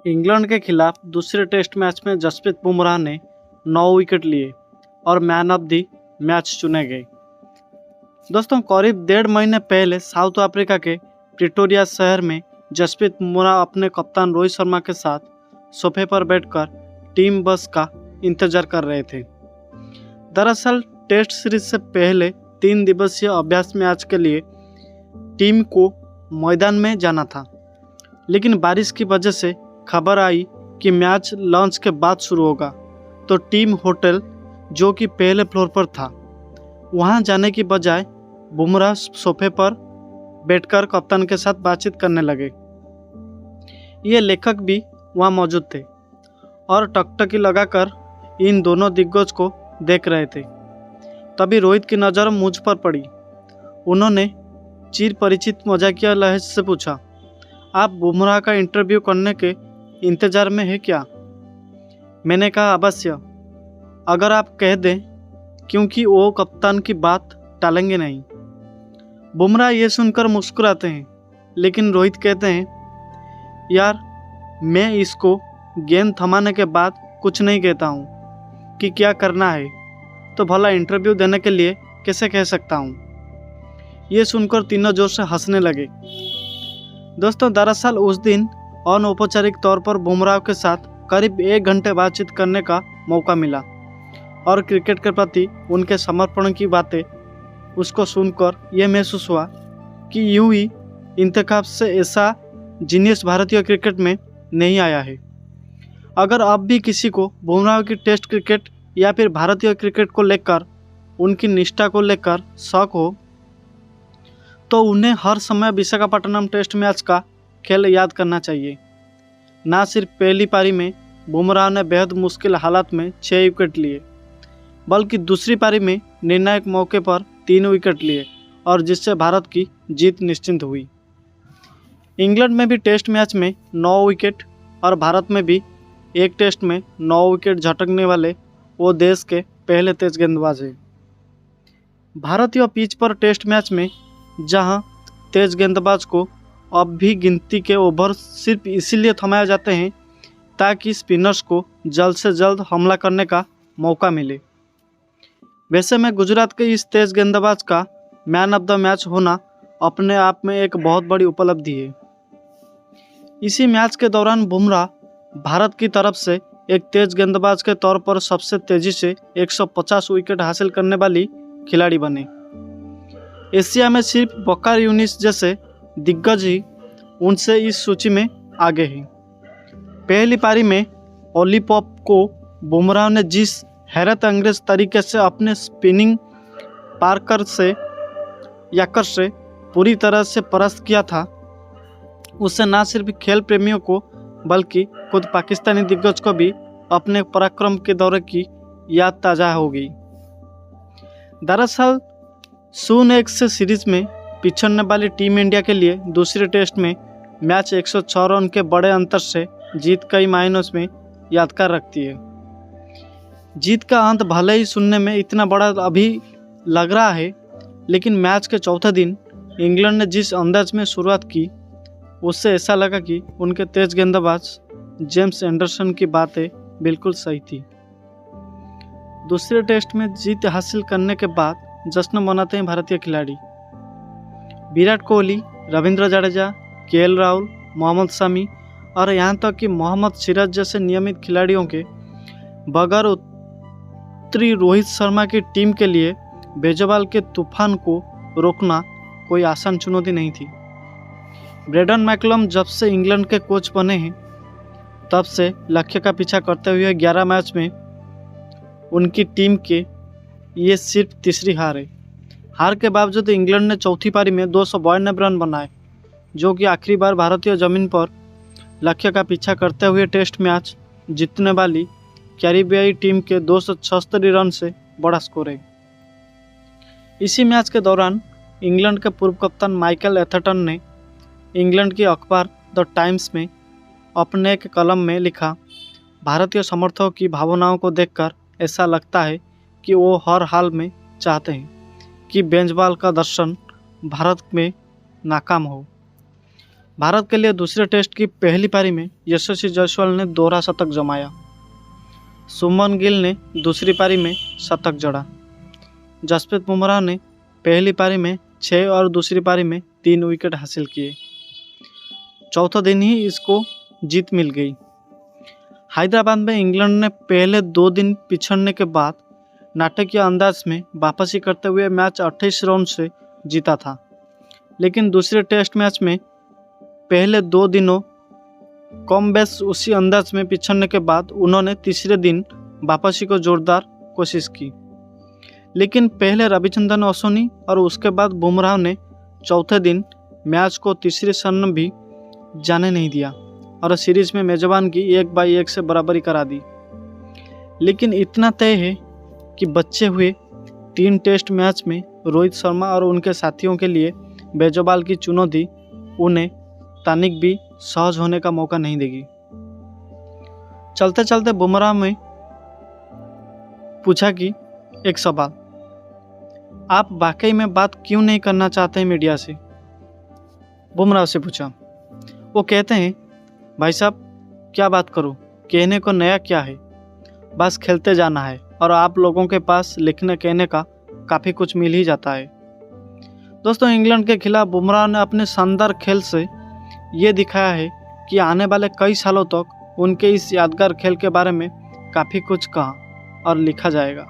England के खिलाफ दूसरे टेस्ट मैच में जसप्रीत बुमराह ने 9 विकेट लिए और मैन ऑफ द मैच चुने गए। दोस्तों, करीब 1.5 महीने पहले साउथ अफ्रीका के प्रिटोरिया शहर में जसप्रीत बुमराह अपने कप्तान रोहित शर्मा के साथ सोफे पर बैठकर टीम बस का इंतजार कर रहे थे। दरअसल टेस्ट सीरीज से पहले 3 दिवसीय अभ्यास मैच के लिए टीम को मैदान में जाना था, लेकिन बारिश की वजह से खबर आई कि मैच लंच के बाद शुरू होगा, तो टीम होटल जो कि पहले फ्लोर पर था वहां जाने की बजाय बुमराह सोफे पर बैठकर कप्तान के साथ बातचीत करने लगे। ये लेखक भी वहां मौजूद थे और टकटकी लगाकर इन दोनों दिग्गज को देख रहे थे। तभी रोहित की नज़र मुझ पर पड़ी। उन्होंने चिर परिचित मजाकिया लहजे से पूछा, आप बुमराह का इंटरव्यू करने के इंतजार में है क्या? मैंने कहा, अवश्य, अगर आप कह दें, क्योंकि वो कप्तान की बात टालेंगे नहीं। बुमराह ये सुनकर मुस्कुराते हैं, लेकिन रोहित कहते हैं, यार मैं इसको गेंद थमाने के बाद कुछ नहीं कहता हूँ कि क्या करना है, तो भला इंटरव्यू देने के लिए कैसे कह सकता हूँ। ये सुनकर तीनों जोर से हंसने लगे। दोस्तों, दरअसल उस दिन अनौपचारिक तौर पर बुमराह के साथ करीब 1 घंटे बातचीत करने का मौका मिला और क्रिकेट के प्रति उनके समर्पण की बातें उसको सुनकर यह महसूस हुआ कि यूं ही इंतखाब से ऐसा जीनियस भारतीय क्रिकेट में नहीं आया है। अगर अब भी किसी को बुमराह की टेस्ट क्रिकेट या फिर भारतीय क्रिकेट को लेकर, उनकी निष्ठा को लेकर शक हो, तो उन्हें हर समय विशाखापट्टनम टेस्ट मैच का खेल याद करना चाहिए। ना सिर्फ पहली पारी में बुमराह ने बेहद मुश्किल हालात में 6 विकेट लिए, बल्कि दूसरी पारी में निर्णायक मौके पर 3 विकेट लिए और जिससे भारत की जीत निश्चित हुई। इंग्लैंड में भी टेस्ट मैच में 9 विकेट और भारत में भी एक टेस्ट में 9 विकेट झटकने वाले वो देश के पहले तेज गेंदबाज हैं। भारतीय पिच पर टेस्ट मैच में जहां तेज गेंदबाज को अब भी गिनती के ओवर सिर्फ इसीलिए थमाए जाते हैं ताकि स्पिनर्स को जल्द से जल्द हमला करने का मौका मिले। वैसे में गुजरात के इस तेज गेंदबाज का मैन ऑफ द मैच होना अपने आप में एक बहुत बड़ी उपलब्धि है। इसी मैच के दौरान बुमराह भारत की तरफ से एक तेज गेंदबाज के तौर पर सबसे तेजी से 150 विकेट हासिल करने वाली खिलाड़ी बने। एशिया में सिर्फ वकार यूनिस जैसे दिग्गज ही उनसे इस सूची में आगे हैं। पहली पारी में ओली पॉप को बुमराह ने जिस हैरत अंग्रेज तरीके से अपने स्पिनिंग पार्कर से याकर से पूरी तरह से परास्त किया था, उससे न सिर्फ खेल प्रेमियों को बल्कि खुद पाकिस्तानी दिग्गज को भी अपने पराक्रम के दौरे की याद ताज़ा हो गई। दरअसल 0-1 से सीरीज में पिछड़ने वाली टीम इंडिया के लिए दूसरे टेस्ट में मैच 106 रन के बड़े अंतर से जीत कई मायनों में यादगार रखती है। जीत का अंत भले ही सुनने में इतना बड़ा अभी लग रहा है, लेकिन मैच के चौथे दिन इंग्लैंड ने जिस अंदाज में शुरुआत की, उससे ऐसा लगा कि उनके तेज गेंदबाज जेम्स एंडरसन की बातें बिल्कुल सही थी। दूसरे टेस्ट में जीत हासिल करने के बाद जश्न मनाते हैं भारतीय खिलाड़ी। विराट कोहली, रविंद्र जडेजा, केएल राहुल, मोहम्मद शमी और यहाँ तक कि मोहम्मद सिराज जैसे नियमित खिलाड़ियों के बगैर उत्तरी रोहित शर्मा की टीम के लिए बेजवाल के तूफान को रोकना कोई आसान चुनौती नहीं थी। ब्रेंडन मैकलम जब से इंग्लैंड के कोच बने हैं, तब से लक्ष्य का पीछा करते हुए 11 मैच में उनकी टीम के ये सिर्फ तीसरी हार है। हार के बावजूद इंग्लैंड ने चौथी पारी में 292 रन बनाए, जो कि आखिरी बार भारतीय जमीन पर लक्ष्य का पीछा करते हुए टेस्ट मैच जीतने वाली कैरिबियाई टीम के 276 रन से बड़ा स्कोर है। इसी मैच के दौरान इंग्लैंड के पूर्व कप्तान माइकल एथरटन ने इंग्लैंड की अखबार द टाइम्स में अपने एक कलम में लिखा, भारतीय समर्थकों की भावनाओं को देखकर ऐसा लगता है कि वो हर हाल में चाहते हैं कि बेंजबाल का दर्शन भारत में नाकाम हो। भारत के लिए दूसरे टेस्ट की पहली पारी में यशस्वी जायसवाल ने दोहरा शतक जमाया। शुभमन गिल ने दूसरी पारी में शतक जड़ा। जसप्रीत बुमराह ने पहली पारी में 6 और दूसरी पारी में 3 विकेट हासिल किए। चौथा दिन ही इसको जीत मिल गई। हैदराबाद में इंग्लैंड ने पहले 2 दिन पिछड़ने के बाद नाटकीय अंदाज में वापसी करते हुए मैच 28 रन से जीता था, लेकिन दूसरे टेस्ट मैच में पहले 2 दिनों कम बेस उसी अंदाज में पिछड़ने के बाद उन्होंने तीसरे दिन वापसी को जोरदार कोशिश की, लेकिन पहले रविचंद्रन अश्विन और उसके बाद बुमराह ने चौथे दिन मैच को तीसरी शरण भी जाने नहीं दिया और सीरीज में मेजबान की 1/1 से बराबरी करा दी। लेकिन इतना तय है कि बचे हुए 3 टेस्ट मैच में रोहित शर्मा और उनके साथियों के लिए बेजबाल की चुनौती उन्हें तानिक भी सहज होने का मौका नहीं देगी। चलते चलते बुमराह में पूछा कि एक सवाल, आप वाकई में बात क्यों नहीं करना चाहते हैं मीडिया से? बुमराह से पूछा। वो कहते हैं, भाई साहब क्या बात करूं, कहने को नया क्या है, बस खेलते जाना है और आप लोगों के पास लिखने कहने का काफ़ी कुछ मिल ही जाता है। दोस्तों, इंग्लैंड के खिलाफ बुमराह ने अपने शानदार खेल से ये दिखाया है कि आने वाले कई सालों तक उनके इस यादगार खेल के बारे में काफ़ी कुछ कहा और लिखा जाएगा।